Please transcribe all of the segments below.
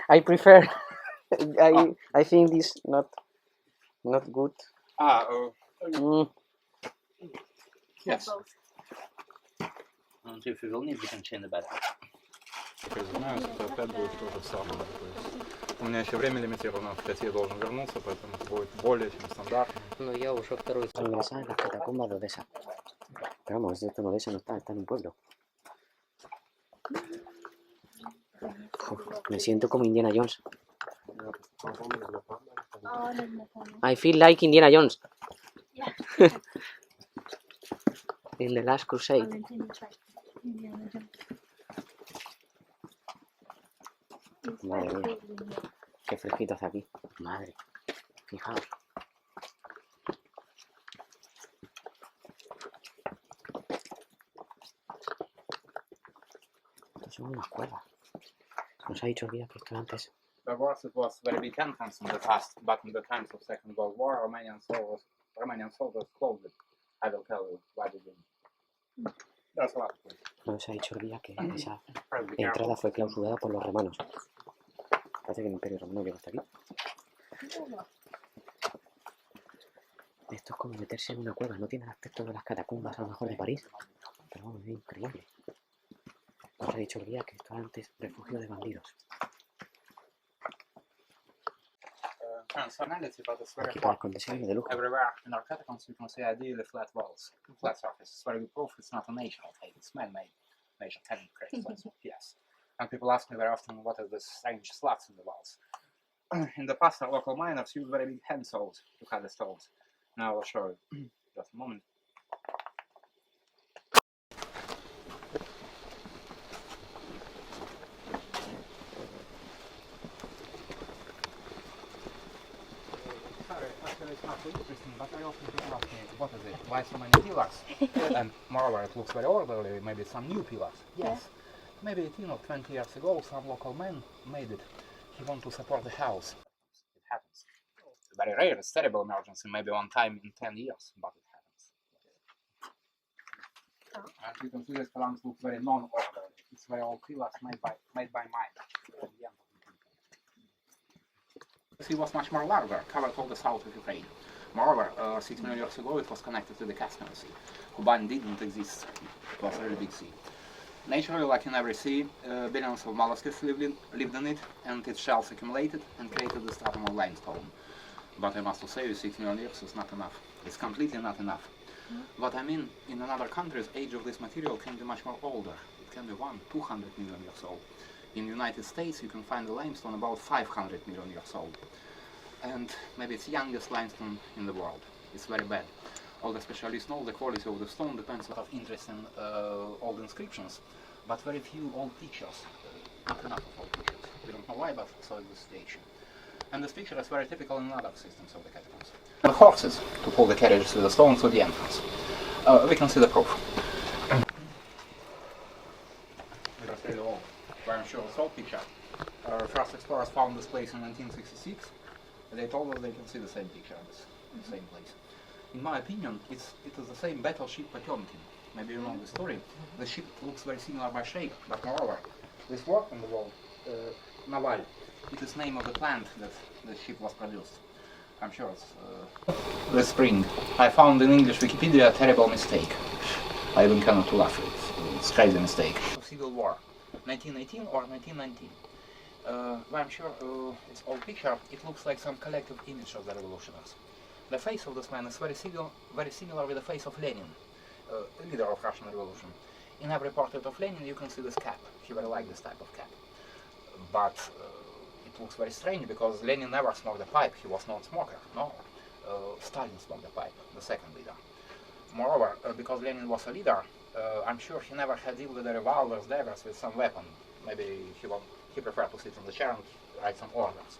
I prefer. I think this not good. Yes. And if you will need, we can change the battery. Извиняюсь, это опять будет то же самое. То есть у меня еще время лимитировано, в 5 я должен вернуться, поэтому это будет более чем стандартно. No, ya uso второй. Ingresar en las catacumbas de Odessa. Pero vamos, esto en Odessa no está, está en un pueblo. Me siento como Indiana Jones. I feel like Indiana Jones. In the Last Crusade. Madre mía, qué fresquito hace aquí. Madre, fijaos. Estas son unas cuerdas. Nos ha dicho el guía que esto antes. There was very big entrance in the past, but in the times of Second World War, Romanian soldiers closed it. I will tell you why they didn't. That's a lot. Nos ha dicho el guía que esa entrada fue clausurada por los romanos. Parece que el Imperio Romano llegó hasta aquí. Esto es como meterse en una cueva. No tiene el aspecto de las catacumbas a lo mejor de París. Pero vamos, es increíble. Nos ha dicho el guía que esto era antes refugio de bandidos. Functionality, but it's very Aquí para important. condiciones de lujo. Everywhere in our catacombs you can see ideally flat walls, flat surfaces. It's very good proof it's not a natural thing, it's man-made. Nature can create flats. Yes. And people ask me very often what is this strange slats in the walls. In the past, local miners used very big hand saws to cut the stones. Now I'll show you. Just a moment. It's not so interesting, but I often people ask me, what is it? Why so many pillars? And moreover, it looks very orderly, maybe some new pillars. Yes. Maybe 18 or 20 years ago, some local man made it. He wanted to support the house. It happens. It's very rare, it's terrible emergency, maybe one time in 10 years, but it happens. And you can see this phalanx looks very non-orderly. It's very old pillars made by mind. It was much more larger, covered all the south of Ukraine. Moreover, 6 million years ago it was connected to the Caspian Sea. Kuban didn't exist, it was a really big sea. Naturally, like in every sea, billions of mollusks lived in it, and its shells accumulated and created the stratum of limestone. But I must say, 6 million years is not enough. It's completely not enough. But I mean, in other countries, age of this material can be much more older. It can be 200 million years old. In the United States, you can find the limestone about 500 million years old. And maybe it's the youngest limestone in the world. It's very bad. All the specialists know the quality of the stone depends on interest in old inscriptions, but very few old pictures. Not enough of old pictures. We don't know why, but so is the situation. And this picture is very typical in other systems of the catacombs. The horses to pull the carriages with the stones to the entrance. We can see the proof. It was really old. I'm sure it's old picture. Our first explorers found this place in 1966. They told us they can see the same picture in the same place. In my opinion, it is the same battleship Potemkin. Maybe you know the story. The ship looks very similar by shape, but moreover, this work on the wall, Naval, it is name of the plant that the ship was produced. I'm sure it's the spring. I found in English Wikipedia a terrible mistake. I even cannot laugh at it. It's a crazy mistake. Civil War, 1918 or 1919. I'm sure it's old picture. It looks like some collective image of the revolutionaries. The face of this man is very similar with the face of Lenin, leader of Russian Revolution. In every portrait of Lenin you can see this cap. He very liked this type of cap. But it looks very strange because Lenin never smoked a pipe. He was not a smoker. No, Stalin smoked the pipe, the second leader. Moreover, because Lenin was a leader, I'm sure he never had deal with the revolvers, daggers, with some weapon. Maybe he preferred to sit on the chair and write some orders.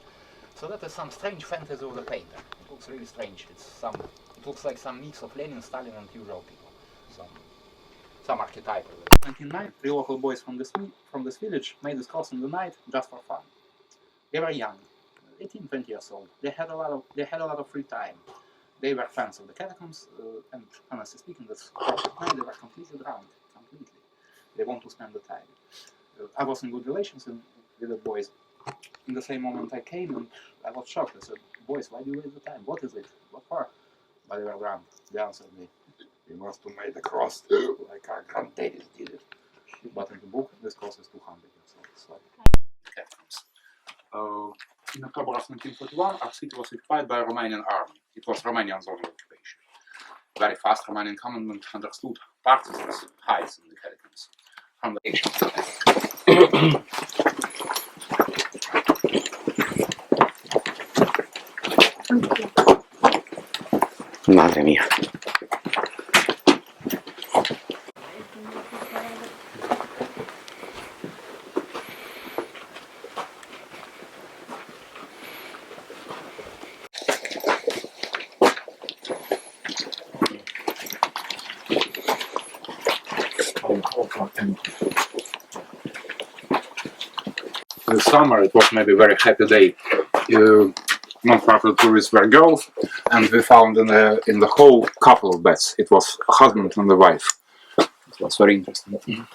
So that is some strange fantasy of the painter. It looks really strange. It looks like some mix of Lenin, Stalin, and usual people. Some archetype. In 1909, 3 local boys from this village made this cross in the night just for fun. They were young, 18, 20 years old. They had a lot of free time. They were fans of the catacombs, and honestly speaking, this night they were completely drowned, completely. They want to spend the time. I was in good relations with the boys. In the same moment I came and I was shocked. I said, boys, why do you waste the time? What is it? What for? But they were grand. They answered me, we must to make the cross like our grandparents did it. But in the book, this cross is 200 years old. It's like in October of 1941, our city was occupied by a Romanian army. It was Romanian zone of occupation. Very fast, Romanian commandant understood partisans' highs and inheritance from the nation. Madre mía. This summer it was maybe a very happy day. Not part of the tourists were girls, and we found in the hall couple of beds. It was a husband and a wife. It was very interesting.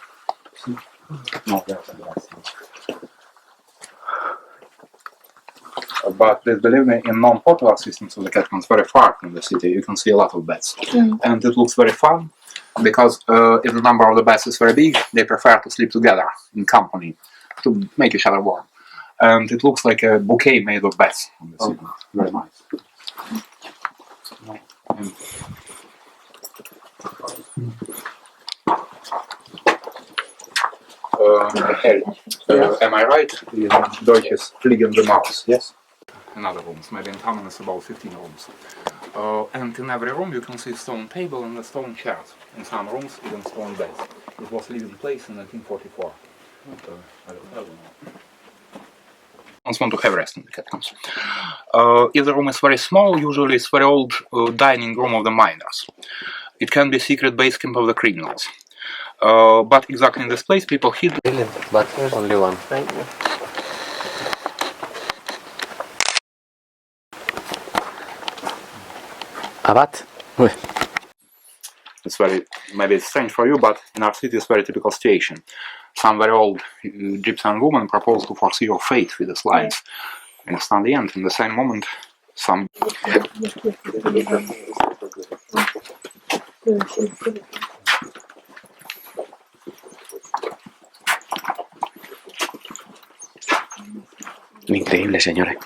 But believe me, in non-popular systems of the catacombs, very far from the city, you can see a lot of beds, and it looks very fun because if the number of the beds is very big, they prefer to sleep together in company to make each other warm. And it looks like a bouquet made of beds on the city. Very nice. Am I right? In Deutsch is Fliegen the Mouse, yes? Another rooms, maybe in common is about 15 rooms. And in every room you can see stone table and a stone chairs. In some rooms even stone beds. It was living place in 1944. I don't know. Want to have rest in the catacombs. If the room is very small, usually it's very old dining room of the miners. It can be secret base camp of the criminals. But exactly in this place people hid. Brilliant, but there's only one. Thank you. Abat? It's very, maybe it's strange for you, but in our city it's a very typical situation. Some very old Egyptian woman proposed to foresee your fate with the slides. And it's not the end. In the same moment, some... Increíble, señores.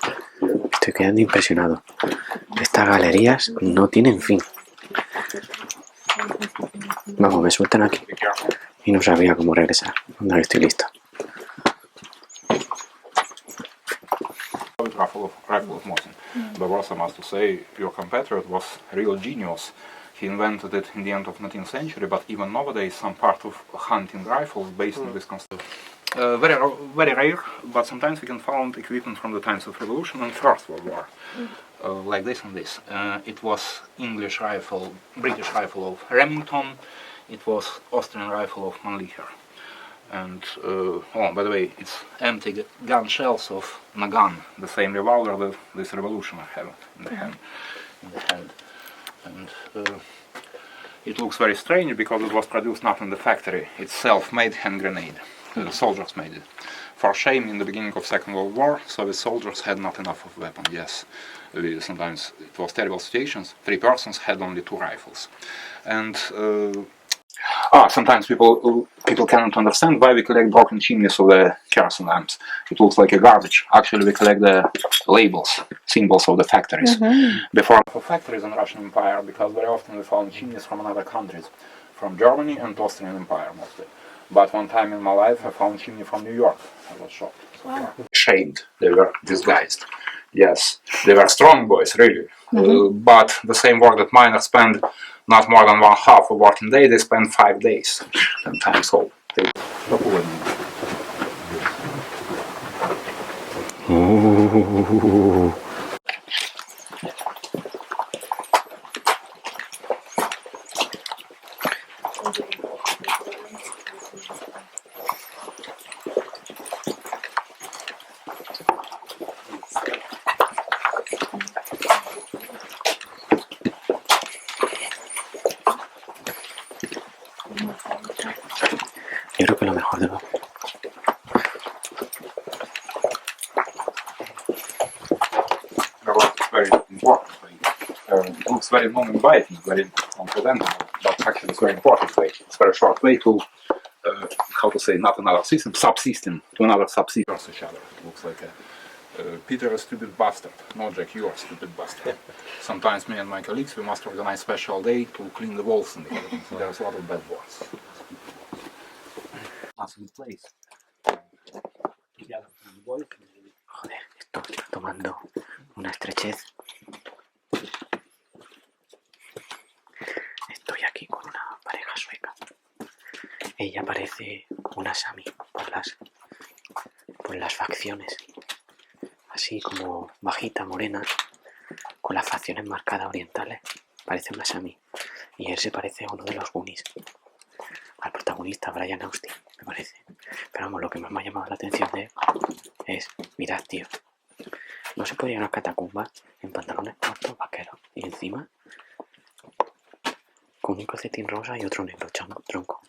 Estoy quedando impresionado. Estas galerías no tienen fin. Vamos, me sueltan aquí. Y no sabía cómo regresar. Una vez estoy listo. Rifle of MOTO. But also, I must say, your competitor was a real genius. He invented it in the end of 19th century, but even nowadays some part of hunting rifles based on this construction. Very rare, but sometimes we can find equipment from the times of Revolution and First World War, like this and this. It was English rifle, British rifle of Remington. It was Austrian rifle of Mannlicher. And, oh, by the way, it's empty gun shells of Nagant, the same revolver that this revolutionary have in the hand. And it looks very strange because it was produced not in the factory. It's self-made hand grenade. The soldiers made it. For shame, in the beginning of Second World War, Soviet soldiers had not enough of weapons. Yes, sometimes it was terrible situations. 3 persons had only 2 rifles. And sometimes people cannot understand why we collect broken chimneys of the kerosene lamps. It looks like a garbage. Actually, we collect the labels, symbols of the factories. Before factories in Russian Empire, because very often we found chimneys from other countries, from Germany and Austrian Empire mostly. But one time in my life I found chimney from New York. I was shocked. Wow. Shamed. They were disguised. Yes, they were strong boys, really. But the same work that miners spend not more than 1/2 a working day, they spend 5 days. 10 times all. Yo creo que lo mejor de lo... It's very important way. It looks very non-inviting, very unpresentable, but actually it's very important way. It's very short way to, how to say, not another system, subsystem to another subsystem. Each other. It looks like a Peter a stupid bastard, no Jack, you are a stupid bastard. Sometimes me and my colleagues, we must organize special day to clean the walls in the cabin. There's a lot of bad words. That's a good place. Joder, esto está tomando una estrechez. Estoy aquí con una pareja sueca. Ella parece una Sami por las facciones. Así como bajita, morena, con las facciones marcadas orientales. Parece una Sami. Y él se parece a uno de los Goonies. Al protagonista, Brian Austin, me parece. Pero vamos, lo que más me ha llamado la atención de él es, mirad, tío, no se puede ir a una catacumba en pantalones cortos, vaqueros, y encima con un calcetín rosa y otro negro, tronco.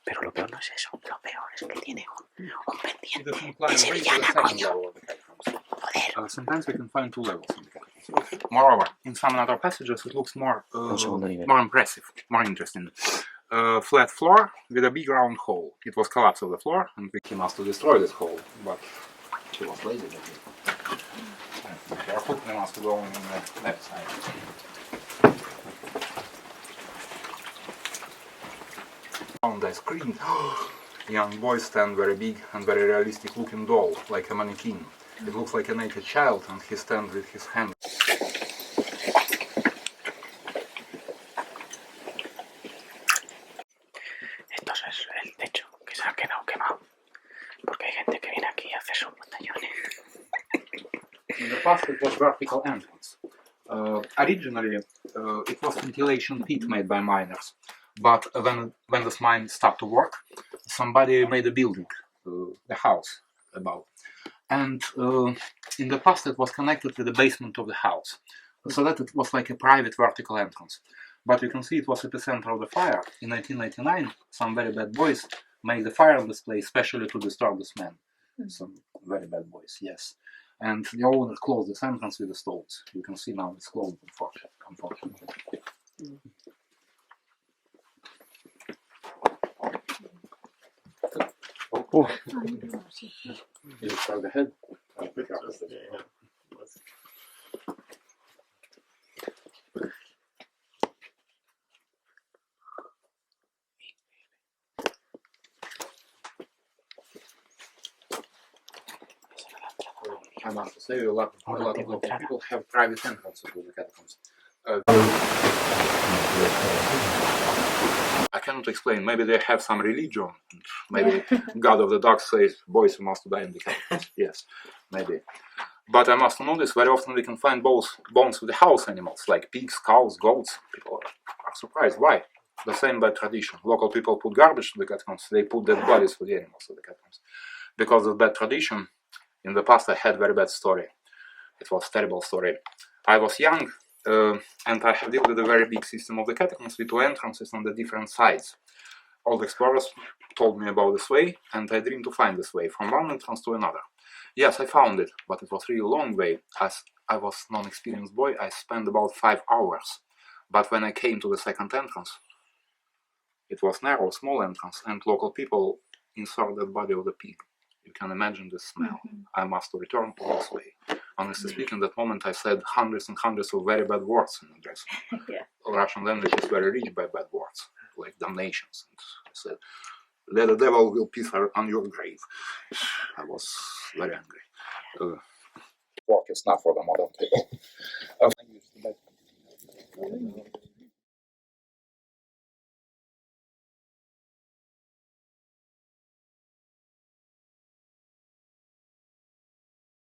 Pero lo peor no es eso, lo peor es que tiene un pendiente de sevillana, coño. Joder. Sometimes we can find two levels in the catacombs. Moreover, in some other passages it looks more impressive, more interesting. Flat floor with a big round hole. It was collapse of the floor, and he must have destroyed this hole, but he was lazy. Our foot must go on the left side. And I screamed. Young boy stand very big and very realistic looking doll, like a mannequin. It looks like a naked child, and he stands with his hand. Esto es el techo que se ha quedado quemado. Porque hay gente que viene aquí a hacer sus batallones. In the past it was vertical entrance. Originally it was ventilation pit made by miners. But when this mine stopped to work, somebody made a building, the house above. And in the past it was connected to the basement of the house. So that it was like a private vertical entrance. But you can see it was at the center of the fire. In 1999, some very bad boys made the fire on this place, especially to disturb this man. Some very bad boys, yes. And the owner closed this entrance with the stones. You can see now it's closed, unfortunately. Oh. You start ahead. I must say, a lot of local people have private entrances to the catacombs. I cannot explain. Maybe they have some religion. Maybe God of the Dark says, boys, you must die in the catacombs. Yes, maybe. But I must notice very often we can find bones with the house animals, like pigs, cows, goats. People are surprised. Why? The same bad tradition. Local people put garbage to the catacombs. They put dead bodies for the animals to the catacombs. Because of bad tradition, in the past I had very bad story. It was a terrible story. I was young, and I have dealt with a very big system of the catacombs with two entrances on the different sides. All the explorers told me about this way, and I dreamed to find this way from one entrance to another. Yes, I found it, but it was really a long way. As I was non-experienced boy, I spent about 5 hours. But when I came to the second entrance, it was narrow, small entrance, and local people inserted the body of the pig. You can imagine the smell. I must return to this way. Honestly speaking, at that moment I said hundreds and hundreds of very bad words in the dress. Yeah. Russian language is very rich by bad words, like damnations. And I said, "Let the devil will piss on your grave." I was very angry. Work is not for the modern people.